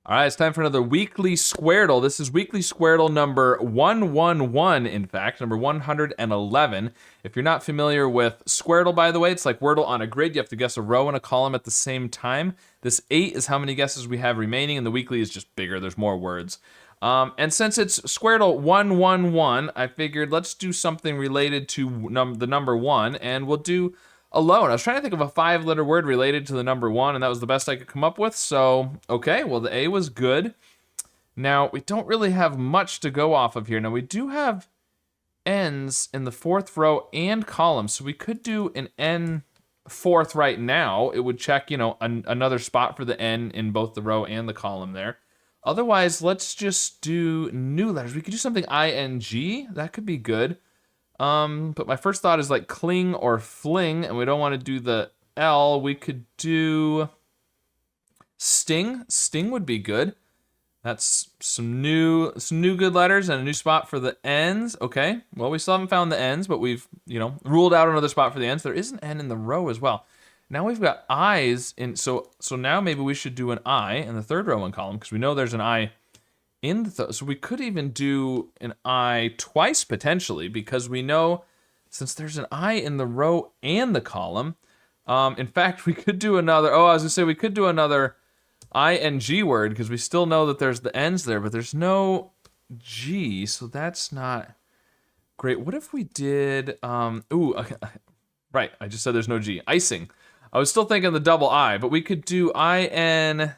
All right, it's time for another weekly Squardle. This is weekly Squardle number 111, in fact, number 111. If you're not familiar with Squardle, by the way, it's like Wordle on a grid. You have to guess a row and a column at the same time. This 8 is how many guesses we have remaining, and the weekly is just bigger. There's more words. And since it's Squardle 111, I figured let's do something related to the number 1, and we'll do alone. I was trying to think of a 5-letter word related to the number 1, and that was the best I could come up with. So, okay, well, the A was good. Now, we don't really have much to go off of here. Now, we do have N's in the 4th row and column, so we could do an N 4th right now. It would check, another spot for the N in both the row and the column there. Otherwise, let's just do new letters. We could do something ING. That could be good. But my first thought is like cling or fling, and we don't want to do the L. We could do sting. Sting would be good. That's some new good letters and a new spot for the N's. Okay. Well, we still haven't found the N's, but we've, ruled out another spot for the N's. There is an N in the row as well. Now we've got I's in, so now maybe we should do an I in the 3rd row and column, because we know there's an I in the so we could even do an I twice potentially, because we know since there's an I in the row and the column. In fact, we could do another. Oh, I was gonna say we could do another ing word, because we still know that there's the N's there, but there's no G, so that's not great. What if we did? Okay, right. I just said there's no G. Icing. I was still thinking the double I, but we could do INK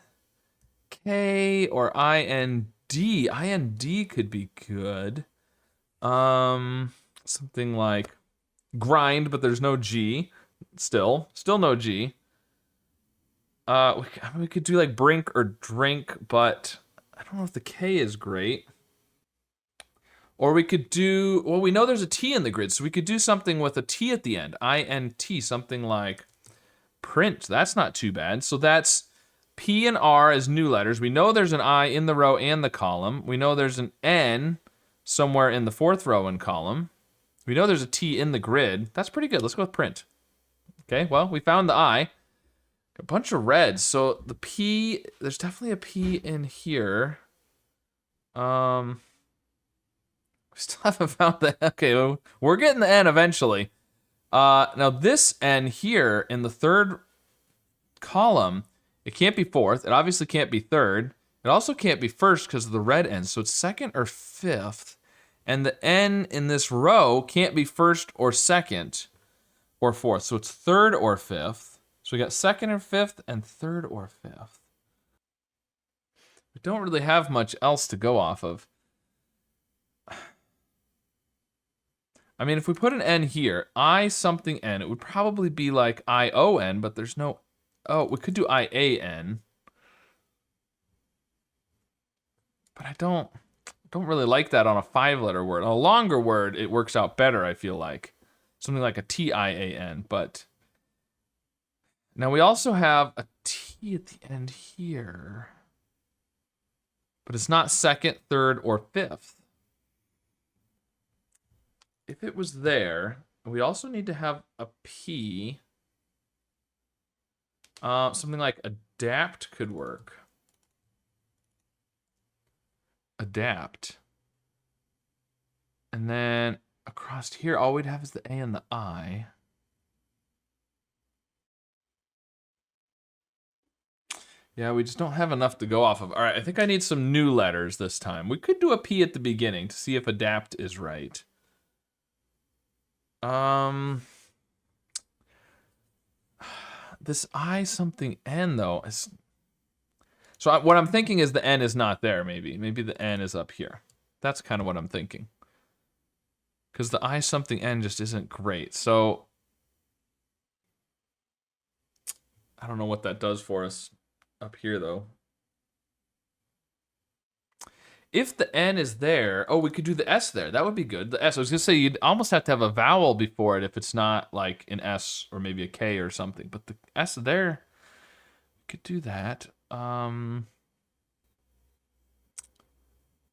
or IND. IND could be good. Something like grind, but there's no G. Still no G. We could do like brink or drink, but I don't know if the K is great. Or we could do, well, we know there's a T in the grid, so we could do something with a T at the end. INT, something like print. That's not too bad. So that's P and R as new letters. We know there's an I in the row and the column. We know there's an N somewhere in the 4th row and column. We know there's a T in the grid. That's pretty good. Let's go with print. Okay, well, we found the I. A bunch of reds. So the P, there's definitely a P in here. We still haven't found the, okay, well, we're getting the N eventually. Now this N here in the 3rd column, it can't be 4th. It obviously can't be 3rd. It also can't be 1st because of the red N. So it's 2nd or 5th. And the N in this row can't be 1st or 2nd or 4th. So it's 3rd or 5th. So we got 2nd or 5th and 3rd or 5th. We don't really have much else to go off of. I mean, if we put an N here, I something N, it would probably be like ION, but there's no, oh, we could do IAN. But I don't really like that on a 5-letter word. On a longer word, it works out better, I feel like. Something like a TIAN, but now we also have a T at the end here. But it's not 2nd, 3rd, or 5th. If it was there, we also need to have a P. Something like adapt could work. Adapt. And then across here, all we'd have is the A and the I. Yeah, we just don't have enough to go off of. All right, I think I need some new letters this time. We could do a P at the beginning to see if adapt is right. This I something N though is. So what I'm thinking is the N is not there. Maybe the N is up here. That's kind of what I'm thinking. Because the I something N just isn't great. So I don't know what that does for us up here though. If the N is there, oh, we could do the S there. That would be good. The S, I was gonna say you'd almost have to have a vowel before it if it's not like an S or maybe a K or something. But the S there, we could do that.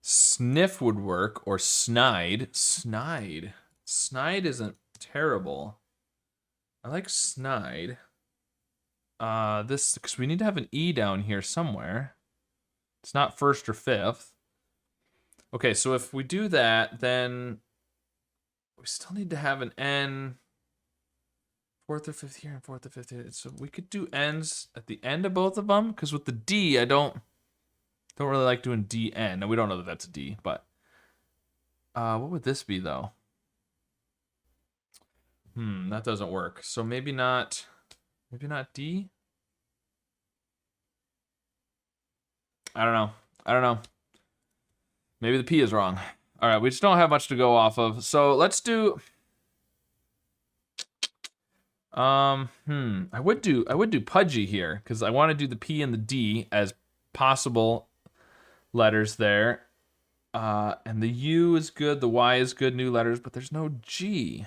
Sniff would work, or snide. Snide isn't terrible. I like snide. This, because we need to have an E down here somewhere. It's not first or fifth. Okay, so if we do that, then we still need to have an N fourth or fifth here and fourth or fifth here. So we could do N's at the end of both of them, because with the D, I don't really like doing DN. And we don't know that that's a D, but what would this be though? That doesn't work. So maybe not D? I don't know. Maybe the P is wrong. All right, we just don't have much to go off of. So let's do I would do pudgy here because I want to do the P and the D as possible letters there. And the U is good, the Y is good, new letters, but there's no G.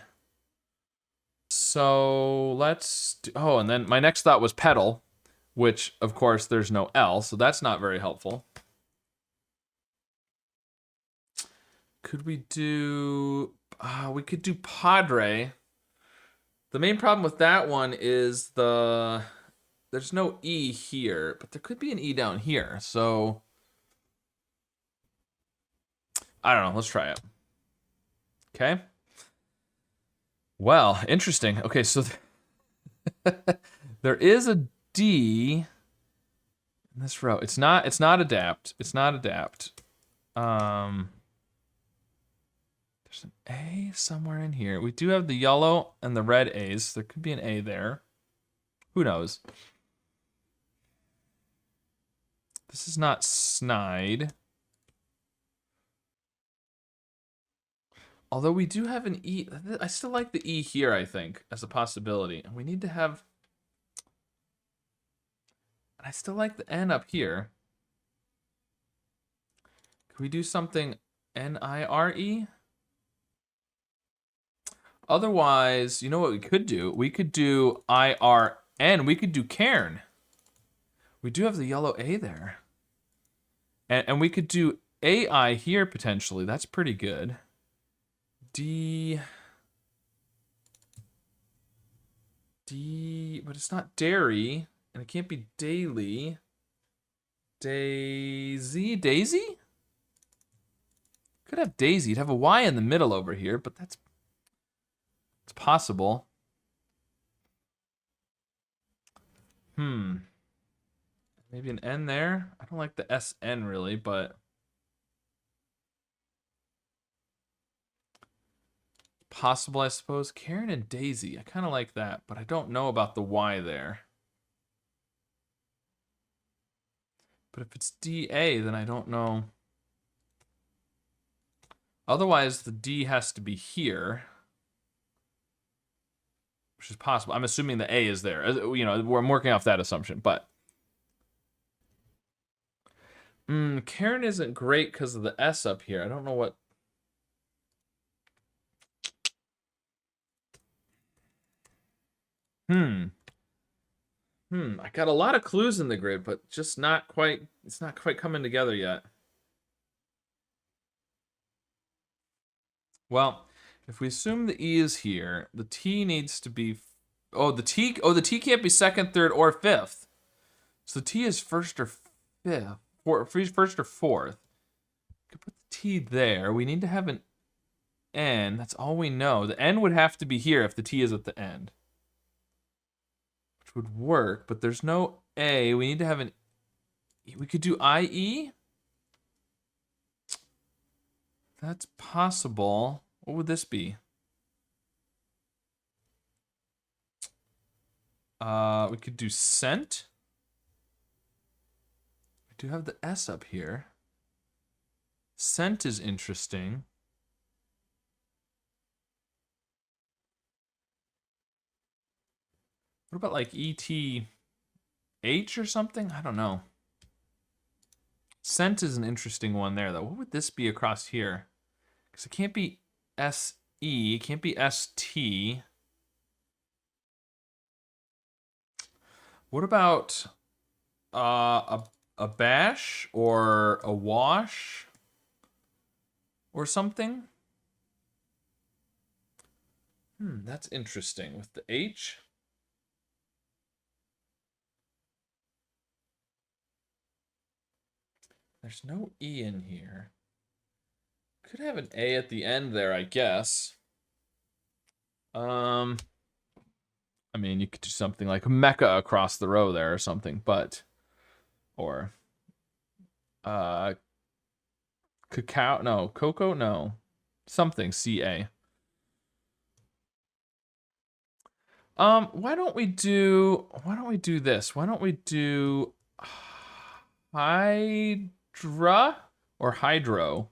So let's do, oh, and then my next thought was pedal, which of course there's no L, so that's not very helpful. Could we do, we could do padre. The main problem with that one is there's no E here, but there could be an E down here. So I don't know. Let's try it. Okay. Well, interesting. Okay, so there is a D in this row. It's not adapt. It's not adapt. There's an A somewhere in here. We do have the yellow and the red A's. There could be an A there. Who knows? This is not snide. Although we do have an E. I still like the E here, I think, as a possibility. And we need to have... I still like the N up here. Could we do something N-I-R-E? Otherwise, you know what we could do? We could do I-R-N. We could do cairn. We do have the yellow A there. And we could do AI here, potentially. That's pretty good. D, but it's not dairy, and it can't be daily. Daisy? Could have Daisy. You'd have a Y in the middle over here, but it's possible. Maybe an N there. I don't like the SN really, but possible, I suppose. Karen and Daisy. I kind of like that, but I don't know about the Y there. But if it's DA, then I don't know. Otherwise, the D has to be here, which is possible. I'm assuming the A is there. You know, I'm working off that assumption, but Karen isn't great because of the S up here. I don't know what. I got a lot of clues in the grid, but just not quite, it's not quite coming together yet. Well, if we assume the E is here, the T needs to be, the T can't be second, third, or fifth. So the T is first or fifth, first or fourth. Could put the T there. We need to have an N. That's all we know. The N would have to be here if the T is at the end, which would work, but there's no A. We need to have an E. We could do IE. That's possible. What would this be? We could do scent. We do have the S up here. Scent is interesting. What about like ETH or something? I don't know. Scent is an interesting one there, though. What would this be across here? Because it can't be SE, it can't be ST. What about a bash or a wash or something? That's interesting with the H. There's no E in here. Could have an A at the end there, I guess. I mean, you could do something like Mecca across the row there or something, but or cacao, no, cocoa, no. Something CA. Why don't we do this? Why don't we do Hydra or Hydro?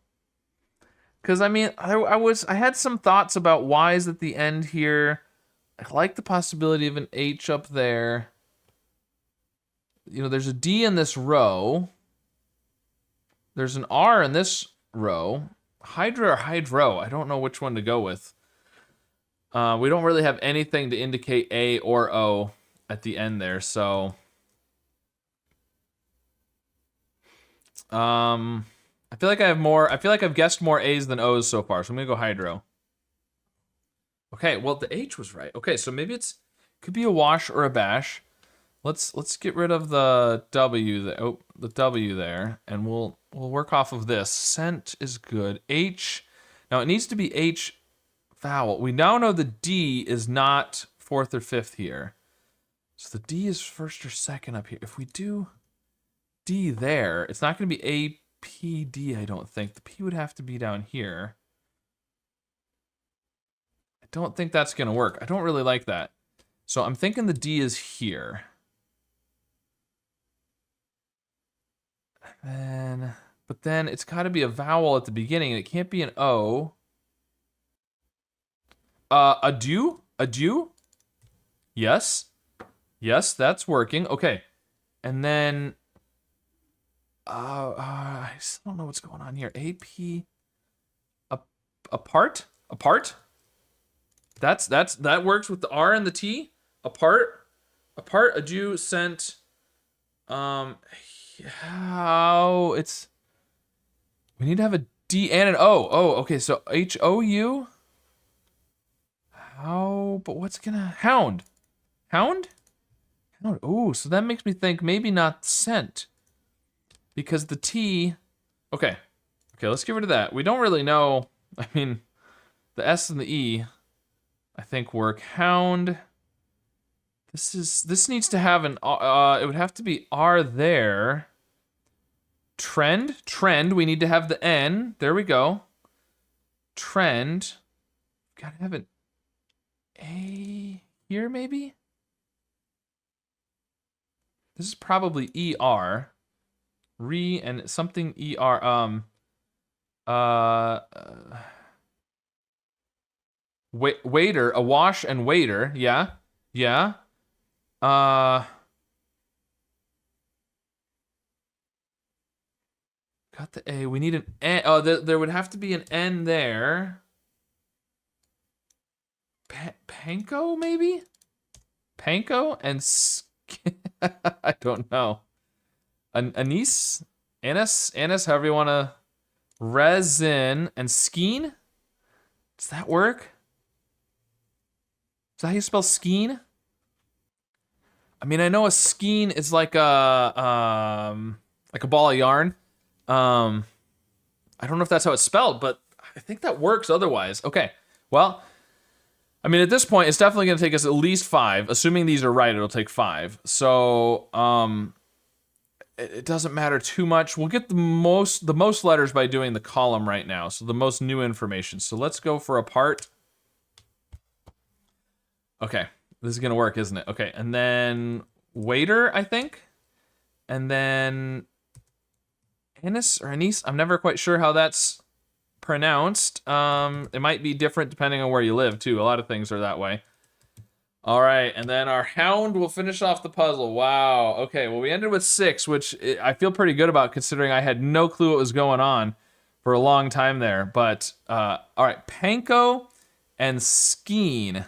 Because I mean, I had some thoughts about Y's at the end here. I like the possibility of an H up there. You know, there's a D in this row. There's an R in this row. Hydra or Hydro? I don't know which one to go with. We don't really have anything to indicate A or O at the end there, so I feel like I've guessed more A's than O's so far, so I'm gonna go Hydro. Okay, well the H was right. Okay, so maybe could be a wash or a bash. Let's get rid of the W there. Oh, the W there, and we'll work off of this. Scent is good. H. Now it needs to be H vowel. We now know the D is not 4th or 5th here. So the D is 1st or 2nd up here. If we do D there, it's not going to be A, P, D, I don't think. The P would have to be down here. I don't think that's going to work. I don't really like that. So I'm thinking the D is here. But then it's got to be a vowel at the beginning, and it can't be an O. Adieu? Adieu? Yes. Yes, that's working. Okay. And then I still don't know what's going on here. AP apart? Apart? That works with the R and the T. Apart. Apart, adieu, sent. How it's we need to have a D and an O. Oh, okay, so H-O-U. How, but what's gonna hound? Hound? Hound. Oh, so that makes me think maybe not scent. Because the T. Okay. Okay, let's get rid of that. We don't really know. I mean, the S and the E, I think work. Hound. This needs to have an it would have to be R there. Trend. Trend. We need to have the N. There we go. Trend. Gotta have an A here, maybe? This is probably ER. Re and something ER. Waiter, a wash and waiter. Yeah. Yeah. Got the A. We need an N. Oh, there would have to be an N there. Panko, maybe? Panko and I don't know. Anise? Anise, however you want to. Resin and skeen? Does that work? Is that how you spell skeen? I mean, I know a skein is like a ball of yarn. I don't know if that's how it's spelled, but I think that works otherwise. Okay, well, I mean, at this point, it's definitely going to take us at least 5. Assuming these are right, it'll take 5. So, it doesn't matter too much. We'll get the most letters by doing the column right now. So the most new information. So let's go for a part. Okay, this is going to work, isn't it? Okay, and then waiter, I think. And then Anis or Anise. I'm never quite sure how that's pronounced. It might be different depending on where you live, too. A lot of things are that way. All right, and then our hound will finish off the puzzle. Wow. Okay, well, we ended with 6, which I feel pretty good about considering I had no clue what was going on for a long time there. But, all right, panko and skeen.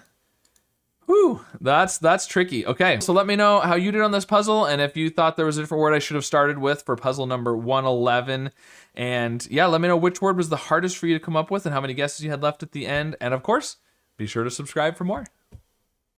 Whew, that's tricky. Okay, so let me know how you did on this puzzle and if you thought there was a different word I should have started with for puzzle number 111. And yeah, let me know which word was the hardest for you to come up with and how many guesses you had left at the end. And of course, be sure to subscribe for more.